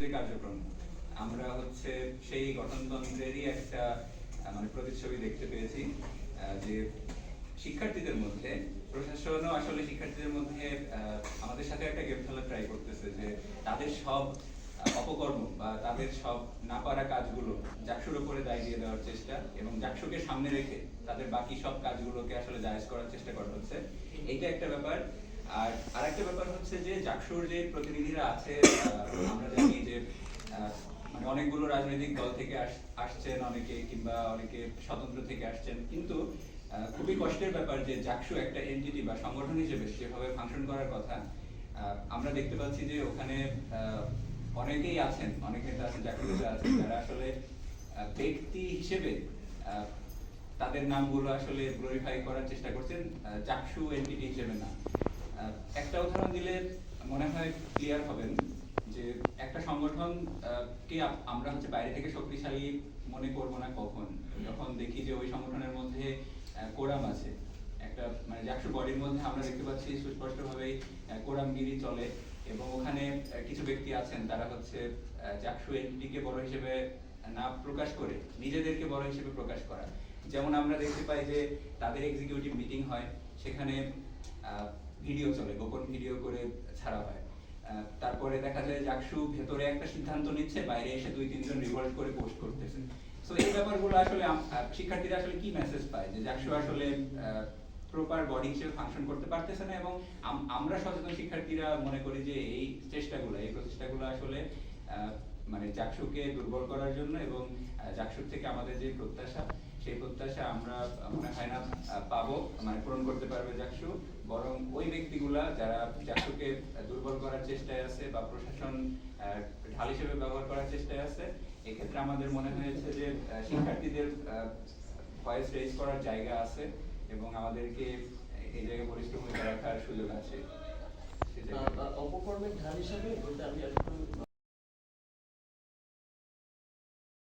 যে কার্যক্রম, আমরা হচ্ছে সেই গঠনতন্ত্রেরই একটা মানে প্রতিচ্ছবি দেখতে পেয়েছি, যে শিক্ষার্থীদের মধ্যে প্রশাসনও আসলে শিক্ষার্থীদের মধ্যে আমাদের সাথে একটা গেম খেলা ট্রাই করতেছে, যে তাদের সব অপকর্ম বা তাদের সব না পারা কাজগুলো জাকসুর উপরে দায় দিয়ে দেওয়ার চেষ্টা, এবং জাকসুকে সামনে রেখে তাদের বাকি সব কাজগুলোকে আসলে জায়েজ করার চেষ্টা করা হচ্ছে। এইটা একটা ব্যাপার। আর আরেকটা ব্যাপার হচ্ছে যে জাকসুর যে প্রতিনিধিরা আছে, আমরা জানি যে মানে অনেকগুলো রাজনৈতিক দল থেকে আসছেন অনেকে, কিংবা অনেকে স্বতন্ত্র থেকে আসছেন, কিন্তু খুবই কষ্টের ব্যাপার যে জাকসু একটা এন্টিটি বা সংগঠন হিসেবে যেভাবে ফাংশন করার কথা, আমরা দেখতে পাচ্ছি যে ওখানে অনেকেই আছেন, অনেক নেতা আছেন, জাকসুতে আছেন, যারা আসলে ব্যক্তি হিসেবে তাদের নামগুলো আসলে গ্লোরিফাই করার চেষ্টা করছেন, জাকসু এন্টিটি হিসেবে না। একটা উদাহরণ দিলে মনে হয় ক্লিয়ার হবেন যে একটা সংগঠন কে আমরা হচ্ছে বাইরে থেকে শক্তিশালী মনে করব না কখন, যখন দেখি যে ওই সংগঠনের মধ্যে কোরাম আছে। একটা মানে জাকসু বডির মধ্যে আমরা দেখতে পাচ্ছি সুস্পষ্টভাবেই কোরামগিরি চলে, এবং ওখানে কিছু ব্যক্তি আছেন তারা হচ্ছে জাকসু এন্টিটিকে বড় হিসেবে না প্রকাশ করে নিজেদেরকে বড় হিসেবে প্রকাশ করা। যেমন আমরা দেখতে পাই যে তাদের এক্সিকিউটিভ মিটিং হয়, সেখানে ভিডিও চলে, গোপন ভিডিও করে ছাড়া হয়। তারপরে দেখা যায় জাকসু ভেতরে একটা সিদ্ধান্ত নিচ্ছে, বাইরে এসে 2-3 জন রিভল্ট করে পোস্ট করতেছে। সো এই ব্যাপারগুলো আসলে শিক্ষার্থীরা আসলে কি মেসেজ পায় যে জাকসু আসলে প্রপার বডি হিসেবে ফাংশন করতে পারতেছে না, এবং আমরা সচেতন শিক্ষার্থীরা মনে করি যে এই প্রচেষ্টাগুলো আসলে মানে জাকসুকে দুর্বল করার জন্য, এবং জাকসুর থেকে আমাদের যে প্রত্যাশা, সেই প্রত্যাশা আমরা মনে হয় না পাবো, মানে পূরণ করতে পারবে জাকসু। বরং ওই ব্যক্তিগুলা যারা জাকসুকে দুর্বল করার চেষ্টায় আছে বা প্রশাসন ঢাল হিসেবে ব্যবহার করার চেষ্টায় আছে, এক্ষেত্রে আমাদের মনে হয়েছে যে শিক্ষার্থীদের ভয়েস রেজ করার জায়গা আছে, এবং আমাদেরকে এই জায়গায় বলিষ্ঠ ভূমিকা রাখার সুযোগ আছে। অপকর্মের ঢাল হিসাবে বলতে আমি একটু